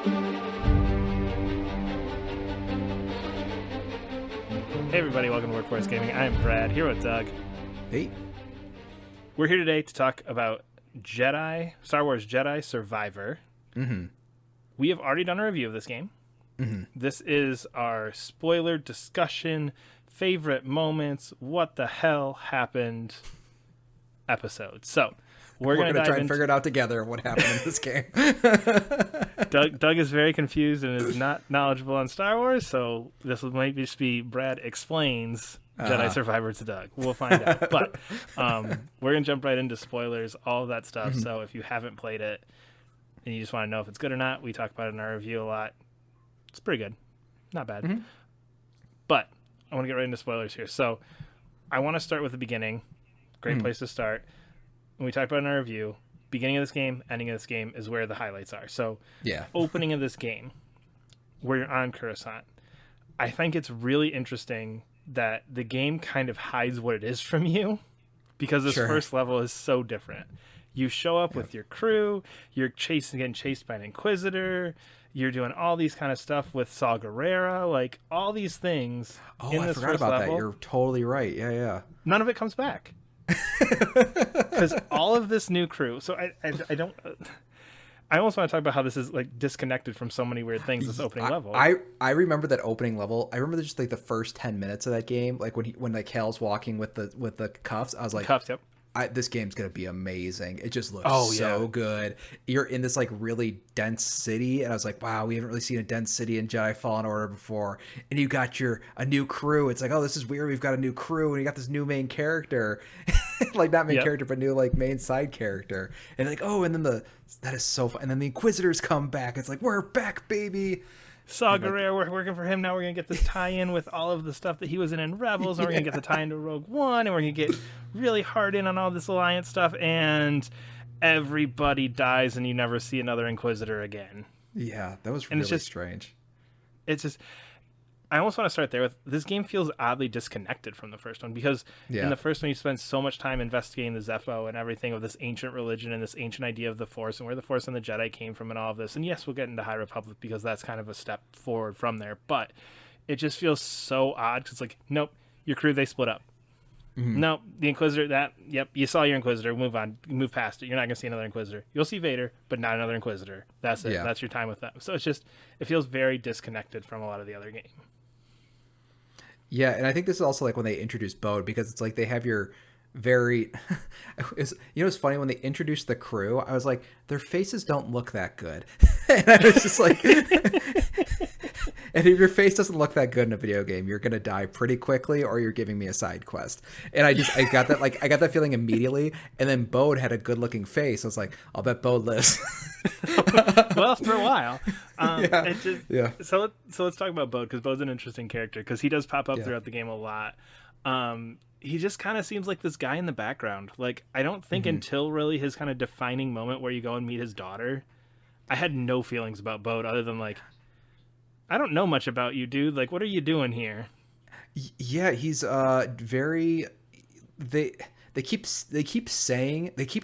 Hey everybody, welcome to Workforce Gaming. I'm Brad, here with Doug. Hey. We're here today to talk about Star Wars Jedi Survivor. Mm-hmm. We have already done a review of this game. Mm-hmm. This is our spoiler discussion, favorite moments, what the hell happened episode. So, we're going to try and figure it out together what happened in this game. Doug is very confused and is not knowledgeable on Star Wars, so this might just be Brad explains Jedi Survivor to Doug. We'll find out. But we're going to jump right into spoilers, all of that stuff. Mm-hmm. So if you haven't played it and you just want to know if it's good or not, we talk about it in our review a lot. It's pretty good. Not bad. Mm-hmm. But I want to get right into spoilers here. So I want to start with the beginning. Great place to start. When we talk about it in our review, beginning of this game, ending of this game is where the highlights are. So opening of this game, where you're on Coruscant, I think it's really interesting that the game kind of hides what it is from you, because this first level is so different. You show up with your crew, you're getting chased by an Inquisitor, you're doing all these kind of stuff with Saw Gerrera, like all these things. Oh, I forgot about that. You're totally right. Yeah. None of it comes back. Because all of this new crew, so I don't, I almost want to talk about how this is like disconnected from so many weird things. This opening level, I remember that opening level. I remember just like the first 10 minutes of that game, like when like Cal's walking with the cuffs. I was like, cuffs, yep. This game's gonna be amazing. It just looks so good. You're in this like really dense city, and I was like, wow, we haven't really seen a dense city in Jedi Fallen Order before. And you got a new crew. It's like, oh, this is weird. We've got a new crew, and you got this new main character, like not main character, but new like main side character. And like, oh, and then that is so fun. And then the Inquisitors come back. It's like, we're back, baby. Saw Gerrera, we're working for him now. We're gonna get this tie-in with all of the stuff that he was in Rebels, and we're gonna get the tie-in to Rogue One, and we're gonna get really hard in on all this Alliance stuff, and everybody dies, and you never see another Inquisitor again. Yeah, that was really strange. It's just, I almost want to start there with this game feels oddly disconnected from the first one, because in the first one you spend so much time investigating the Zepho and everything of this ancient religion and this ancient idea of the Force and where the Force and the Jedi came from and all of this. And yes, we'll get into High Republic because that's kind of a step forward from there, but it just feels so odd because it's like, nope, your crew, they split up. Mm-hmm. Nope, the Inquisitor, you saw your Inquisitor, move on, move past it. You're not going to see another Inquisitor. You'll see Vader, but not another Inquisitor. That's it. That's your time with them. So it feels very disconnected from a lot of the other game. Yeah, and I think this is also like when they introduced Bode, because it's like they have your very it's funny when they introduced the crew, I was like, their faces don't look that good. And I was just like and if your face doesn't look that good in a video game, you're gonna die pretty quickly, or you're giving me a side quest. And I got that feeling immediately. And then Bode had a good looking face. I was like, I'll bet Bode lives. Well, for a while. So let's talk about Bode, because Bode's an interesting character, because he does pop up throughout the game a lot. He just kind of seems like this guy in the background. Like, I don't think until really his kind of defining moment where you go and meet his daughter, I had no feelings about Bode other than like, I don't know much about you, dude. Like, what are you doing here? Yeah, he's very. They keep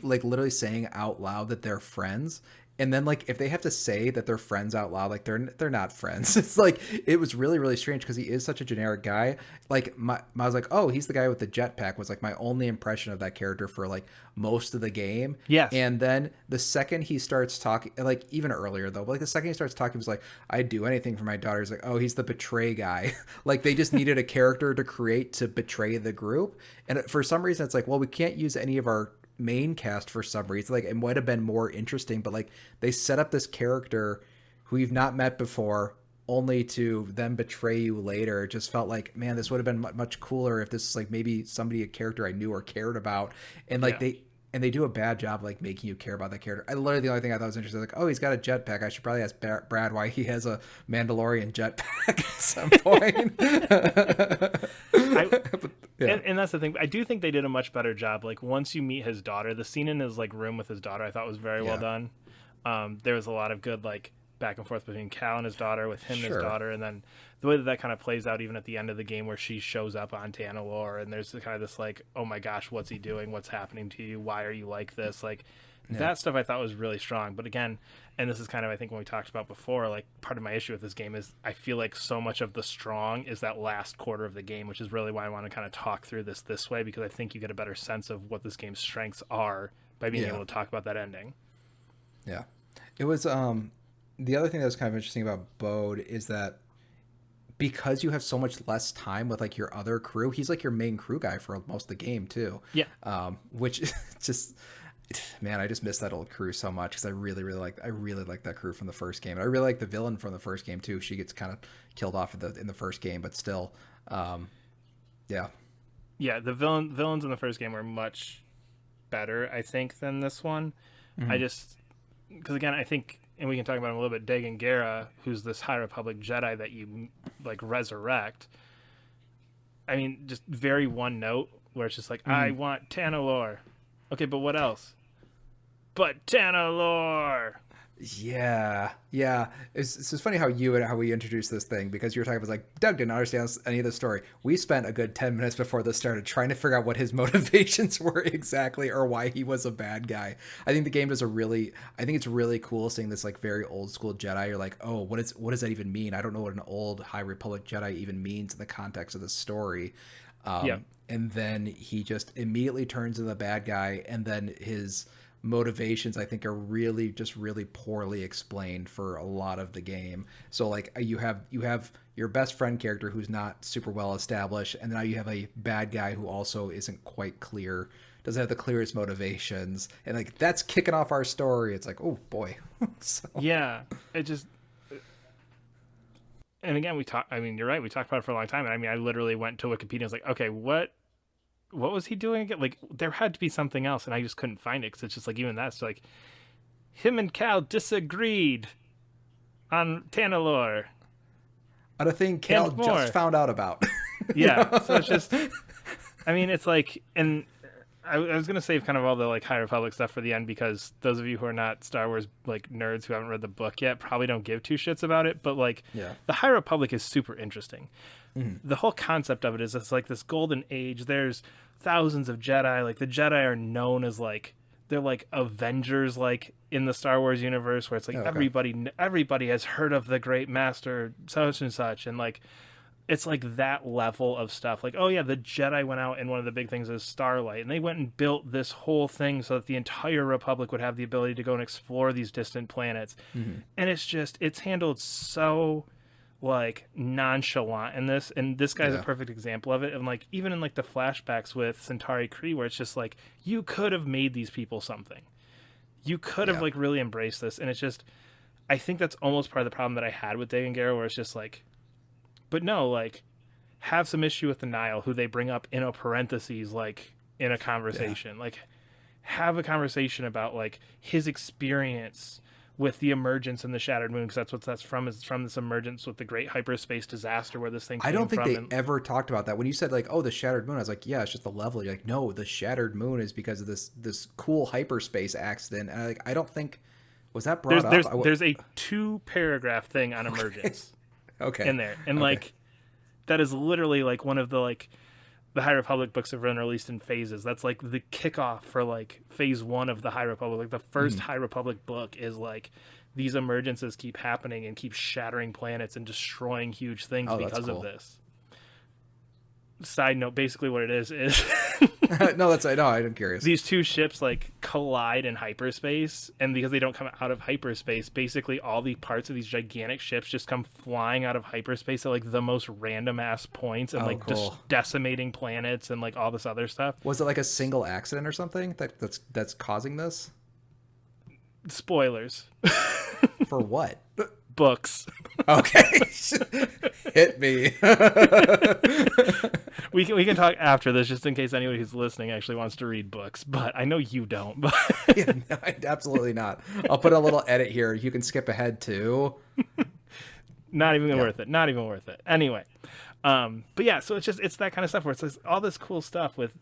like literally saying out loud that they're friends. And then, like, if they have to say that they're friends out loud, like, they're not friends. It's like, it was really, really strange, because he is such a generic guy. Like, I was like, oh, he's the guy with the jetpack, was, like, my only impression of that character for, like, most of the game. Yes. And then the second he starts talking, like, even earlier, though, but, like, the second he starts talking, he was like, I'd do anything for my daughter. He's like, oh, he's the betray guy. Like, they just needed a character to create to betray the group. And for some reason, it's like, well, we can't use any of our main cast for some reason. Like, it might have been more interesting, but like they set up this character who you've not met before only to then betray you later. It just felt like, man, this would have been much cooler if this is like maybe a character I knew or cared about. And like they do a bad job like making you care about that character. I literally, the only thing I thought was interesting, like, oh, he's got a jetpack. I should probably ask Brad why he has a Mandalorian jetpack at some point. And that's the thing. I do think they did a much better job. Like, once you meet his daughter, the scene in his like room with his daughter, I thought was very well done. There was a lot of good like back and forth between Cal and his daughter, with him and his daughter, and then the way that kind of plays out even at the end of the game, where she shows up on Tanalorr, and there's kind of this like, oh my gosh, what's he doing? What's happening to you? Why are you like this? Like, That stuff I thought was really strong. But again, and this is kind of, I think, when we talked about before, like part of my issue with this game is I feel like so much of the strong is that last quarter of the game, which is really why I want to kind of talk through this way, because I think you get a better sense of what this game's strengths are by being able to talk about that ending. Yeah. It was the other thing that was kind of interesting about Bode is that because you have so much less time with like your other crew, he's like your main crew guy for most of the game too. Yeah. Which just, man, I just miss that old crew so much because I really like that crew from the first game. And I really like the villain from the first game too. She gets kind of killed off in the first game, but still, yeah. Yeah, the villains in the first game were much better, I think, than this one. I just, because again, I think, and we can talk about him a little bit, Dagan Gera, who's this High Republic Jedi that you like resurrect. I mean, just very one note where it's just like, I want Tanalorr. Okay, but what else? But Tanalorr. Yeah. It's just funny how we introduced this thing, because you were talking about like Doug didn't understand any of the story. We spent a good 10 minutes before this started trying to figure out what his motivations were exactly, or why he was a bad guy. I think the game does I think it's really cool seeing this like very old school Jedi. You're like, oh, what does that even mean? I don't know what an old High Republic Jedi even means in the context of the story. And then he just immediately turns into the bad guy, and then his motivations I think are really poorly explained for a lot of the game. So like you have your best friend character who's not super well established, and now you have a bad guy who also isn't quite clear, doesn't have the clearest motivations, and like that's kicking off our story. It's like, oh boy. So. Yeah, it just, and again I mean, you're right, we talked about it for a long time, and I mean, I literally went to Wikipedia and was like, okay, what was he doing again? Like, there had to be something else, and I just couldn't find it, because it's just like, even that's like, him and Cal disagreed on Tanalorr. On a thing Cal just found out about. Yeah, so it's just, I mean, it's like, and I was going to save kind of all the like High Republic stuff for the end, because those of you who are not Star Wars like nerds who haven't read the book yet probably don't give two shits about it, but like the High Republic is super interesting. The whole concept of it is it's like this golden age. There's thousands of Jedi. Like the Jedi are known as like, they're like Avengers, like in the Star Wars universe, where it's like everybody has heard of the great master such and such, and like it's like that level of stuff. Like, oh yeah, the Jedi went out, and one of the big things is Starlight, and they went and built this whole thing so that the entire Republic would have the ability to go and explore these distant planets. And it's handled so like nonchalant in this, and this guy's a perfect example of it. And like even in like the flashbacks with Centauri Kree, where it's just like, you could have made these people something, you could have like really embraced this. And it's just, I think that's almost part of the problem that I had with Dagan Gera, where it's just like, but no, like have some issue with the Nile, who they bring up in a parentheses, like in a conversation, like have a conversation about like his experience with the emergence in the Shattered Moon, because that's from this emergence with the great hyperspace disaster where this thing came I don't think from. they ever talked about that. When you said like, oh, the Shattered Moon, I was like, yeah, it's just the level. You're like, no, the Shattered Moon is because of this cool hyperspace accident. And I don't think, was that brought up? There's a 2-paragraph thing on emergence in there, and like that is literally like one of the like the High Republic books have been released in phases. That's like the kickoff for like phase 1 of the High Republic. Like the first High Republic book is like these emergences keep happening and keep shattering planets and destroying huge things because of this. Side note, basically what it is no, I'm curious. These two ships like collide in hyperspace, and because they don't come out of hyperspace, basically all the parts of these gigantic ships just come flying out of hyperspace at like the most random ass points, and just decimating planets and like all this other stuff. Was it like a single accident or something that's causing this? Spoilers. For what? Books. Okay. Hit me. we can talk after this, just in case anybody who's listening actually wants to read books, but I know you don't. But yeah, no, absolutely not. I'll put a little edit here. You can skip ahead too. Not even worth it. Not even worth it. Anyway, but yeah, so it's that kind of stuff where it's all this cool stuff with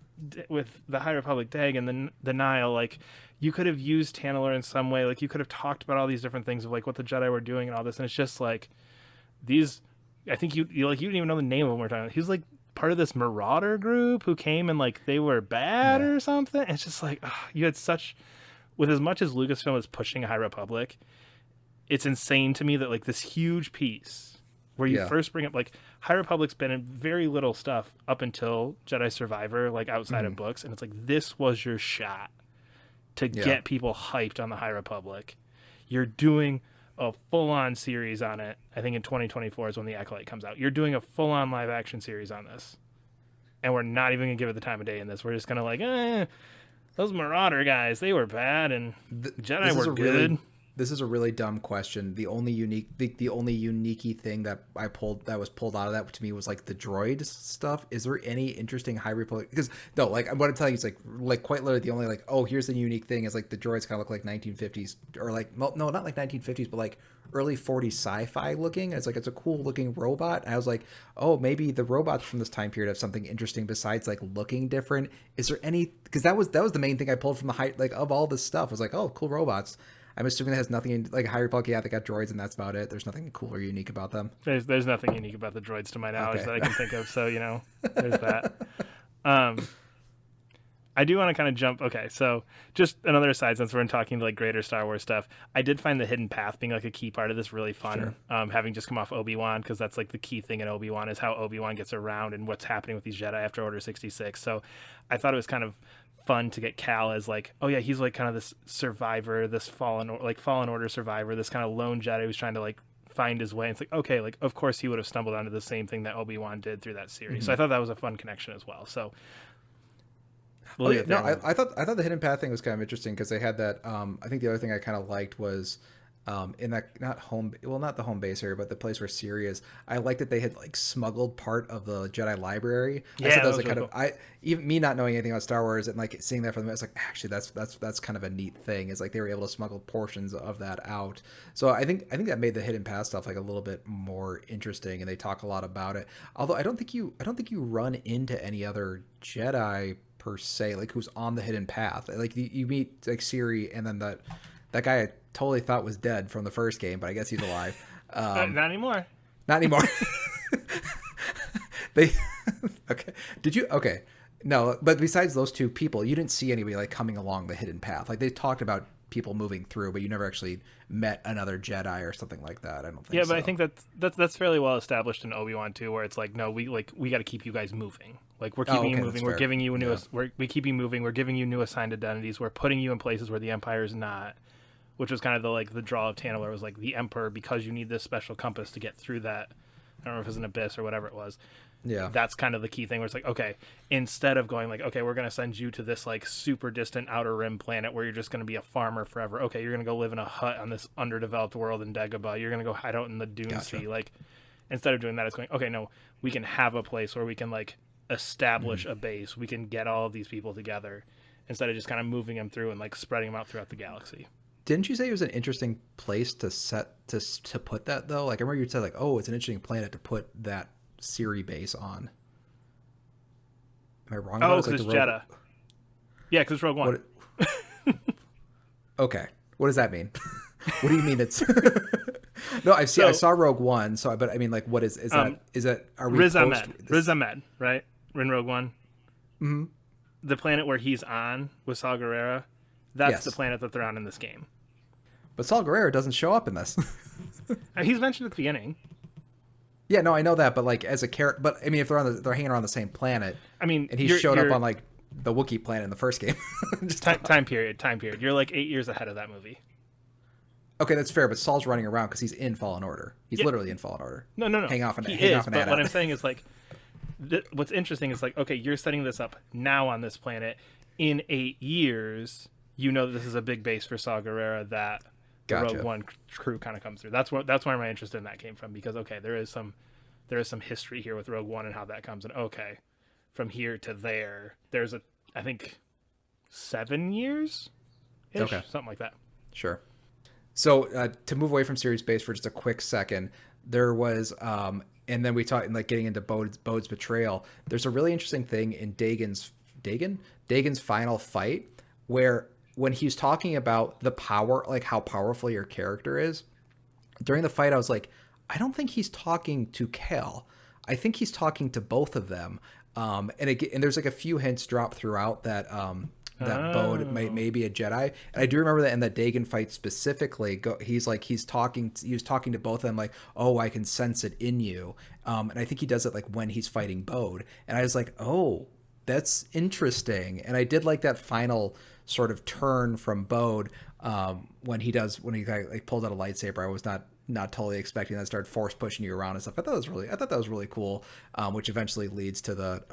the High Republic Dag and the Nile. Like, you could have used Tanalorr in some way. Like, you could have talked about all these different things of like what the Jedi were doing and all this, and it's just like these. I think you didn't even know the name of them we're talking about. He was like part of this marauder group who came and like they were bad or something. It's just like you had such with as much as Lucasfilm is pushing High Republic, it's insane to me that like this huge piece where you first bring up like High Republic's been in very little stuff up until Jedi Survivor, like outside of books, and it's like this was your shot to get people hyped on the High Republic. You're doing a full-on series on it. I think in 2024 is when the Acolyte comes out. You're doing a full-on live-action series on this, and we're not even gonna give it the time of day in this. We're just gonna like, those Marauder guys, they were bad, and Jedi were good. This is a really dumb question. The only unique thing that was pulled out of that to me was like the droid stuff. Is there any interesting High Republic? Because no, like what I'm telling you is like quite literally the only like, oh, here's the unique thing is like the droids kind of look like 1950s or like no, not like 1950s, but like early 40s sci-fi looking. It's like it's a cool looking robot. And I was like, oh, maybe the robots from this time period have something interesting besides like looking different. Is there any? Because that was the main thing I pulled from the height like of all this stuff. I was like, oh, cool robots. I'm assuming that has nothing in like High Republic. Yeah, they got droids, and that's about it. There's nothing cool or unique about them. There's nothing unique about the droids to my knowledge that I can think of. So there's that. I do want to kind of jump. Okay, so just another aside, since we're talking like greater Star Wars stuff, I did find the hidden path being like a key part of this really fun. Sure. Having just come off Obi-Wan, because that's like the key thing in Obi-Wan is how Obi-Wan gets around and what's happening with these Jedi after Order 66. So I thought it was kind of fun to get Cal as like, oh yeah, he's like kind of this survivor, this fallen order survivor, this kind of lone Jedi who's trying to like find his way. And it's like, okay, like of course he would have stumbled onto the same thing that Obi-Wan did through that series. So I thought that was a fun connection as well. So I thought the hidden path thing was kind of interesting because they had that. I think the other thing I kind of liked was in that not the home base area, but the place where Siri is. I liked that they had like smuggled part of the Jedi library. Yeah, I thought that was like really kind of even me not knowing anything about Star Wars and like seeing that from them, I was like, actually that's kind of a neat thing. Is like they were able to smuggle portions of that out. So I think that made the hidden path stuff like a little bit more interesting, and they talk a lot about it. Although I don't think you run into any other Jedi per se, like who's on the hidden path. Like you meet like Siri, and then that guy I totally thought was dead from the first game, but I guess he's alive. Not anymore. Not anymore. They okay. Did you? Okay. No, but besides those two people, you didn't see anybody like coming along the hidden path. Like they talked about people moving through, but you never actually met another Jedi or something like that. I don't think. Yeah, but so. I think that's fairly well established in Obi-Wan too, where it's like, no, we got to keep you guys moving. Like we're keeping you moving. We're giving you we keep you moving. We're giving you new assigned identities. We're putting you in places where the Empire is not, which was kind of the draw of Tana, where it was like the Emperor, because you need this special compass to get through that. I don't know if it was an abyss or whatever it was. Yeah, that's kind of the key thing where it's like, okay, instead of going like, okay, we're going to send you to this like super distant outer rim planet where you're just going to be a farmer forever. Okay, you're going to go live in a hut on this underdeveloped world in Dagobah. You're going to go hide out in the Dune Sea. Like, instead of doing that, it's going, okay, no, we can have a place where we can like establish a base. We can get all of these people together instead of just kind of moving them through and like spreading them out throughout the galaxy. Didn't you say it was an interesting place to put that though? Like I remember you said like, oh, it's an interesting planet to put that Siri base on. Am I wrong? Oh, because it's Jeddah. Yeah, because Rogue One. Okay, what does that mean? What do you mean it's? No, I saw Rogue One. So, but I mean, like, what is that? Is that are we? Riz Ahmed, right? In Rogue One. Mm-hmm. The planet where he's on with Saw Gerrera. That's the planet that they're on in this game. But Saw Gerrera doesn't show up in this. He's mentioned at the beginning. Yeah, no, I know that, but like as a character, but I mean, if they're hanging around the same planet, I mean, and he showed up on like the Wookiee planet in the first game. time period. You're like 8 years ahead of that movie. Okay, that's fair, but Saul's running around because he's in Fallen Order. He's literally in Fallen Order. No. Hang off an but what I'm saying is like, what's interesting is like, okay, you're setting this up now on this planet. In 8 years, you know that this is a big base for Saw Gerrera that the Rogue One crew kind of comes through. That's where my interest in that came from, because okay, there is some history here with Rogue One and how that comes, and okay, from here to there's I think 7 years, something like that. Sure. So to move away from Sirius Base for just a quick second, there was and then we talked like getting into Bode's betrayal. There's a really interesting thing in Dagon's final fight where when he's talking about the power, like how powerful your character is, during the fight, I was like, I don't think he's talking to Cal. I think he's talking to both of them. And there's like a few hints dropped throughout that that Bode may be a Jedi. And I do remember that in the Dagon fight specifically, he was talking to both of them like, oh, I can sense it in you. And I think he does it like when he's fighting Bode. And I was like, oh, that's interesting. And I did like that final sort of turn from Bode when he like pulled out a lightsaber. I was not totally expecting that, started force pushing you around and stuff. I thought that was really cool, which eventually leads to the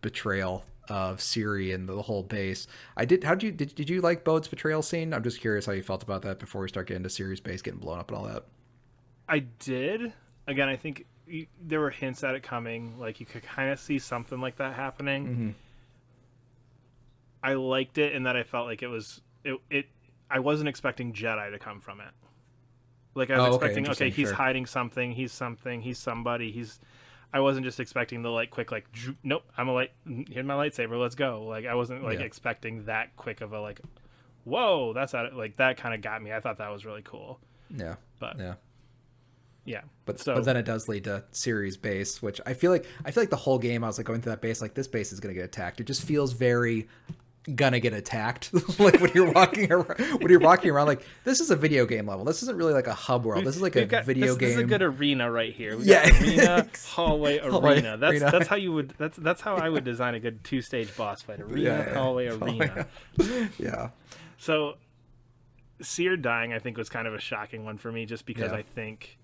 betrayal of Ciri and the whole base. Did you like Bode's betrayal scene? I'm just curious how you felt about that before we start getting to Ciri's base getting blown up and all that. I did. Again, I think there were hints at it coming. Like, you could kind of see something like that happening. Mm-hmm. I liked it in that I felt like I wasn't expecting Jedi to come from it. Like, I was expecting, okay, he's hiding something, he's somebody, I wasn't just expecting the quick nope, here's my lightsaber, let's go. Like, I wasn't expecting that quick of a whoa, that's out, that kind of got me. I thought that was really cool. Yeah. But yeah. But then it does lead to Ciri's base, which I feel like the whole game I was going through that base, this base is going to get attacked. It just feels very gonna get attacked. When you're walking around, this is a video game level. This isn't really a hub world. This is a video game. This is a good arena right here. Arena, hallway, arena. That's how you would. That's how I would design a good 2-stage boss fight. Arena, hallway, arena. Yeah. So, Ciri dying, I think, was kind of a shocking one for me, just because I think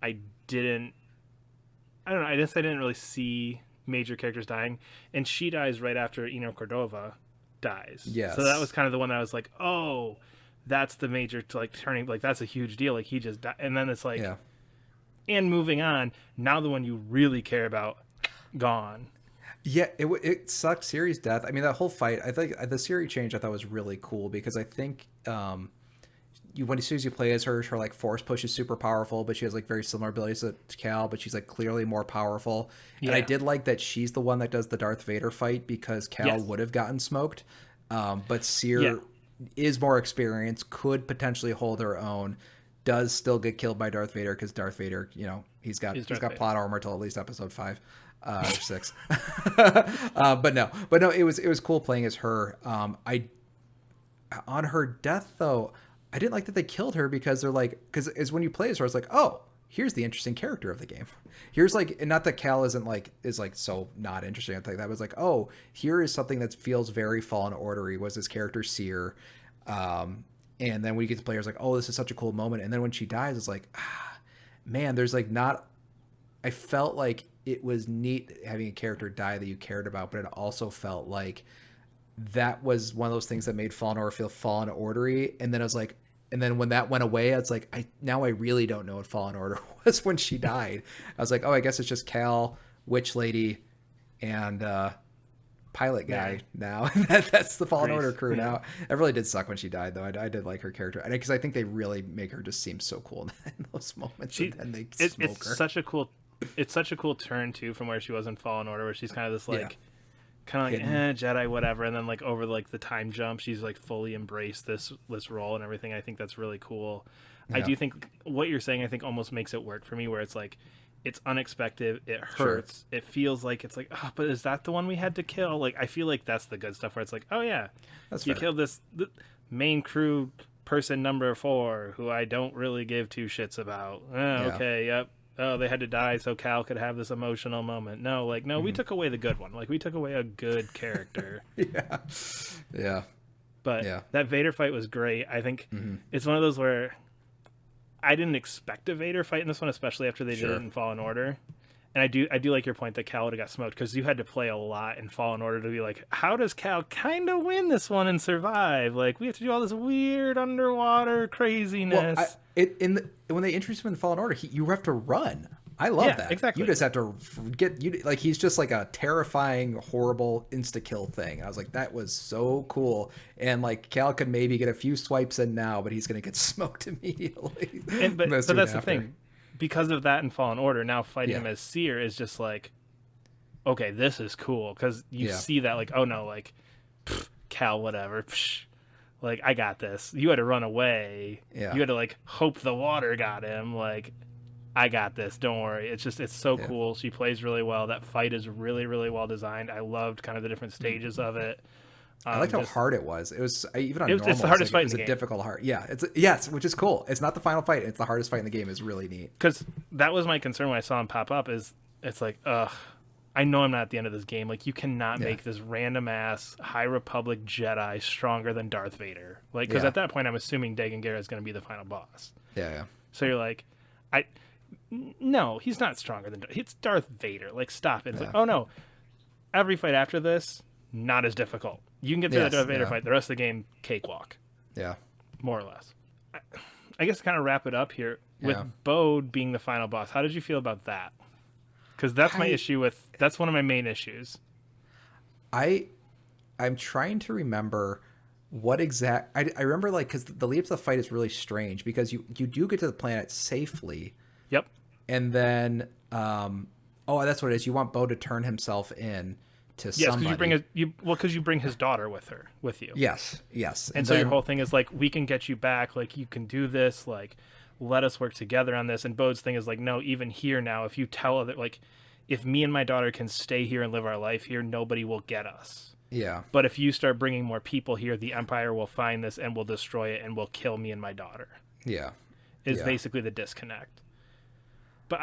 I don't know. I guess I didn't really see major characters dying, and she dies right after Eno Cordova dies. Yes. So that was kind of the one that I was like, oh, that's the major turning, that's a huge deal. He just died. And then it's and moving on, now the one you really care about, gone. Yeah, it sucked. Ciri's death. I mean, that whole fight, I think the Ciri change I thought was really cool, because I think as soon as you play as her force push is super powerful, but she has very similar abilities to Cal, but she's clearly more powerful. Yeah. And I did like that she's the one that does the Darth Vader fight, because Cal would have gotten smoked. But Ciri is more experienced, could potentially hold her own, does still get killed by Darth Vader, because Darth Vader, he's got plot armor till at least episode 5 or 6. But no, it was cool playing as her. On her death though, I didn't like that they killed her, because they're because it's when you play as her, it's oh, here's the interesting character of the game. Here's and not that Cal isn't is so not interesting. I think that was oh, here is something that feels very Fallen Order-y, was this character Cere. And then when you get to play her, it's oh, this is such a cool moment. And then when she dies, it's man, there's not, I felt it was neat having a character die that you cared about, but it also felt that was one of those things that made Fallen Order feel Fallen Order-y. And then I was and then when that went away, it's now I really don't know what Fallen Order was when she died. I was oh, I guess it's just Cal, Witch Lady, and Pilot Guy now. That's the Fallen Order crew now. It really did suck when she died, though. I did like her character, because I think they really make her just seem so cool in those moments. And then they smoke her. It's such a cool turn too, from where she was in Fallen Order, where she's kind of this Jedi, whatever, and then over the time jump, she's fully embraced this role and everything. I think that's really cool. Yeah. I do think what you're saying, I think, almost makes it work for me, where it's it's unexpected, it hurts, it feels it's oh, but is that the one we had to kill? I feel that's the good stuff, where it's oh yeah, that's you killed the main crew person number 4, who I don't really give 2 shits about. Okay, yep. Oh, they had to die so Cal could have this emotional moment. No, we took away the good one. We took away a good character. Yeah. But that Vader fight was great. I think it's one of those where I didn't expect a Vader fight in this one, especially after they did it in Fallen Order. And I do like your point that Cal would have got smoked, because you had to play a lot in Fallen Order to be how does Cal kind of win this one and survive? We have to do all this weird underwater craziness. Well, when they introduced him in Fallen Order, you have to run. I love that. Exactly. You just have to he's just a terrifying, horrible insta-kill thing. I was that was so cool. And Cal could maybe get a few swipes in now, but he's going to get smoked immediately. But that's the thing. Because of that in Fallen Order, now fighting him as Cere is just okay, this is cool, because you see that oh no, Cal, whatever, I got this. You had to run away. You had to hope the water got him. I got this. Don't worry. It's so cool. She plays really well. That fight is really, really well designed. I loved kind of the different stages of it. I liked how hard it was. It was even on normal. It's the hardest fight in the game. It was a difficult hard. Yeah, yes, which is cool. It's not the final fight. It's the hardest fight in the game. Is really neat. Because that was my concern when I saw him pop up. Is it's like, I know I'm not at the end of this game. Like, you cannot make this random ass High Republic Jedi stronger than Darth Vader. Like, because at that point, I'm assuming Dagan Gera is going to be the final boss. Yeah. So you're like, no, he's not stronger than it's Darth Vader. Like, stop it. It's like, oh no, every fight after this, not as difficult. You can get through that Darth Vader fight. The rest of the game, cakewalk. Yeah. More or less. I guess to kind of wrap it up here, with Bode being the final boss, how did you feel about that? Because that's my issue with... That's one of my main issues. I'm trying to remember what exact... I remember, like, because the lead up to the fight is really strange, because you do get to the planet safely. Yep. And then... that's what it is. You want Bo to turn himself in to somebody. Because you bring his daughter with you. Yes. And so your whole thing is like, we can get you back. Like, you can do this. Like, let us work together on this. And Bode's thing is like, no, even here now, if you tell other, like, if me and my daughter can stay here and live our life here, nobody will get us. Yeah. But if you start bringing more people here, the Empire will find this and will destroy it and will kill me and my daughter. Yeah. Is basically the disconnect. But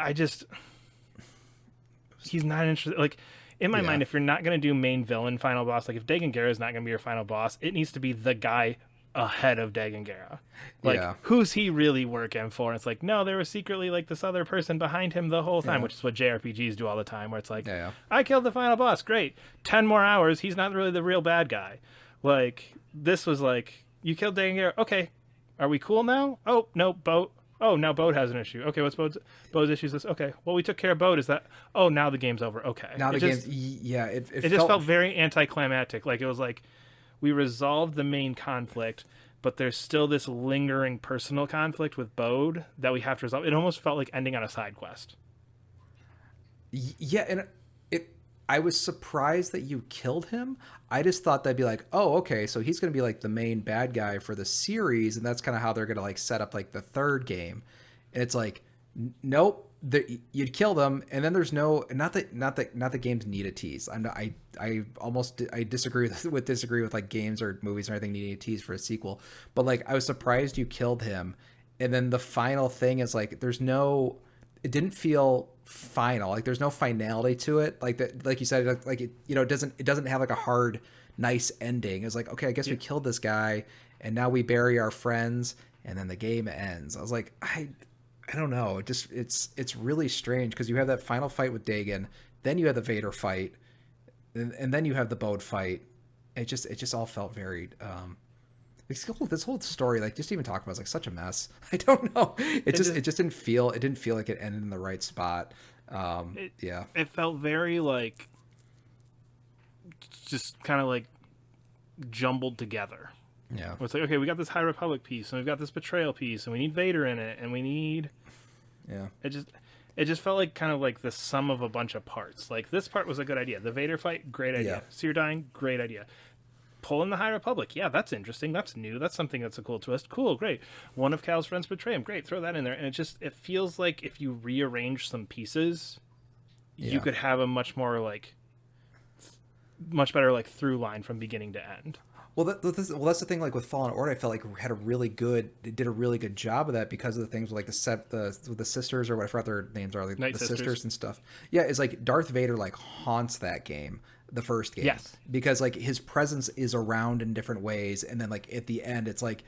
he's not interested. Like, in my mind, if you're not going to do main villain final boss, like if Dagan Gera is not going to be your final boss, it needs to be the guy ahead of Dagan Gera. Like, who's he really working for? And it's like, no, there was secretly like this other person behind him the whole time, which is what JRPGs do all the time, where it's like, I killed the final boss, great. 10 more hours, he's not really the real bad guy. Like, this was like, you killed Dagan Gera, okay, are we cool now? Oh, no, Bo. Oh, now Bode has an issue. Okay, what's Bode's issue? Is this? Okay, well, we took care of Bode. Is that? Oh, now the game's over. Okay. Now the game's... Yeah, it just felt very anticlimactic. Like, it was like, we resolved the main conflict, but there's still this lingering personal conflict with Bode that we have to resolve. It almost felt like ending on a side quest. Yeah, and I was surprised that you killed him. I just thought that'd be like, oh, okay, so he's going to be like the main bad guy for the series, and that's kind of how they're going to like set up like the third game. And it's like, nope, you'd kill them, and then there's no, not that games need a tease. I disagree with like games or movies or anything needing a tease for a sequel. But like, I was surprised you killed him, and then the final thing is like, it didn't feel final. Like, there's no finality to it. Like that, like you said, like it, it doesn't have like a hard, nice ending. It's like, okay, I guess we killed this guy, and now we bury our friends, and then the game ends. I was like, I don't know. It's really strange, because you have that final fight with Dagan, then you have the Vader fight, and then you have the Bode fight. It just all felt very. This whole story, like, just even talking about, is like such a mess. I don't know. It just didn't feel like it ended in the right spot. It felt very like just kind of like jumbled together. Yeah. It's like, okay, we got this High Republic piece, and we've got this Betrayal piece, and we need Vader in it, and we need. Yeah. It just felt like kind of like the sum of a bunch of parts. Like, this part was a good idea. The Vader fight, great idea. Seer dying, great idea. Pulling the High Republic, yeah, that's interesting, that's new, that's something that's a cool twist, cool, great. One of Cal's friends betray him, great, throw that in there. And it feels like if you rearrange some pieces, you could have a much better like through line from beginning to end. Well, that's the thing. Like with Fallen Order, I felt like it did a really good job of that, because of the things with like the sisters, or whatever their names are, like the sisters and stuff. Yeah, it's like Darth Vader like haunts that game, the first game. Yes, because like his presence is around in different ways, and then like at the end, it's like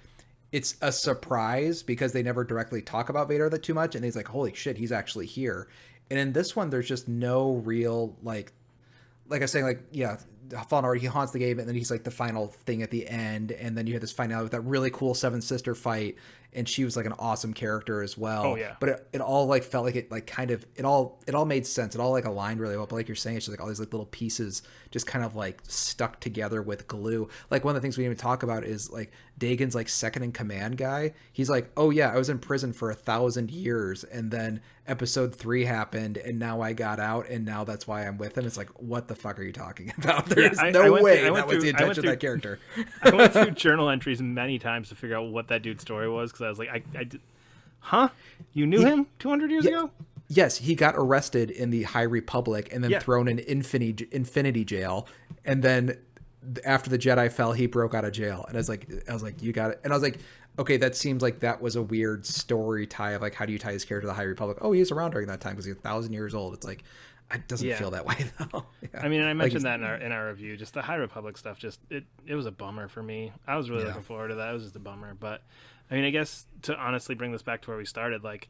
it's a surprise, because they never directly talk about Vader that too much, and he's like, holy shit, he's actually here. And in this one, there's just no real like I was saying, like, yeah, Fallen Order, he haunts the game, and then he's like the final thing at the end, and then you had this finale with that really cool Seven Sister fight, and she was like an awesome character as well. Oh yeah. But it all like felt like it like kind of it all made sense. It all like aligned really well. But like you're saying, it's just like all these like little pieces just kind of like stuck together with glue. Like, one of the things we didn't even talk about is like Dagan's like second in command guy. He's like, oh yeah, I was in prison for 1,000 years, and then episode 3 happened, and now I got out, and now that's why I'm with him. It's like, what the fuck are you talking about? There's no way that was the intention of that character. I went through journal entries many times to figure out what that dude's story was, because I was like, I did, huh? You knew him 200 years ago? Yes, he got arrested in the High Republic and then thrown in infinity jail, and then after the Jedi fell, he broke out of jail, and I was like, you got it, and I was like, okay, that seems like that was a weird story tie of like, how do you tie his character to the High Republic? Oh, he was around during that time because he's 1,000 years old. It's like, it doesn't feel that way though. Yeah. I mean, I mentioned like, that in our review. Just the High Republic stuff. Just it was a bummer for me. I was really looking forward to that. It was just a bummer. But I mean, I guess to honestly bring this back to where we started, like,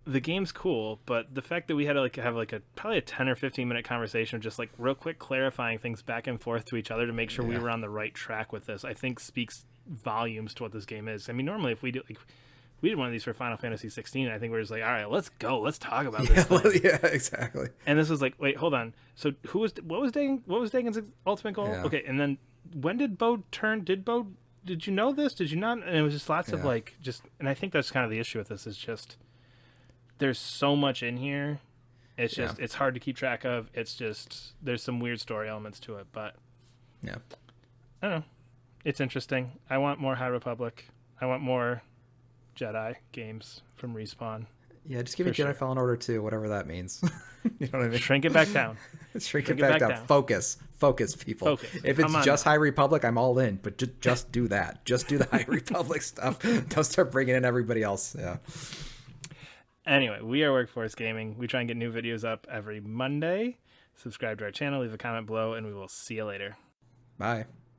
the game's cool, but the fact that we had to like have like probably a 10 or 15-minute conversation of just like real quick clarifying things back and forth to each other to make sure we were on the right track with this, I think speaks volumes to what this game is. I mean, normally if we did one of these for Final Fantasy 16, I think we're just like, all right, let's go, let's talk about this thing. Yeah, exactly. And this was like, wait, hold on. So what was Dagon's ultimate goal? Yeah. Okay, and then when did Bo turn? Did you know this? Did you not? And it was just lots of like and I think that's kind of the issue with this is just there's so much in here. It's just it's hard to keep track of. It's just there's some weird story elements to it, but yeah, I don't know. It's interesting. I want more High Republic. I want more Jedi games from Respawn. Yeah, just give me Jedi Fallen Order 2, whatever that means. You know what I mean? Shrink it back down. Shrink it back down. Focus, people. Focus. If it's just High Republic, I'm all in. But just do that. Just do the High Republic stuff. Don't start bringing in everybody else. Yeah. Anyway, we are Workforce Gaming. We try and get new videos up every Monday. Subscribe to our channel, leave a comment below, and we will see you later. Bye.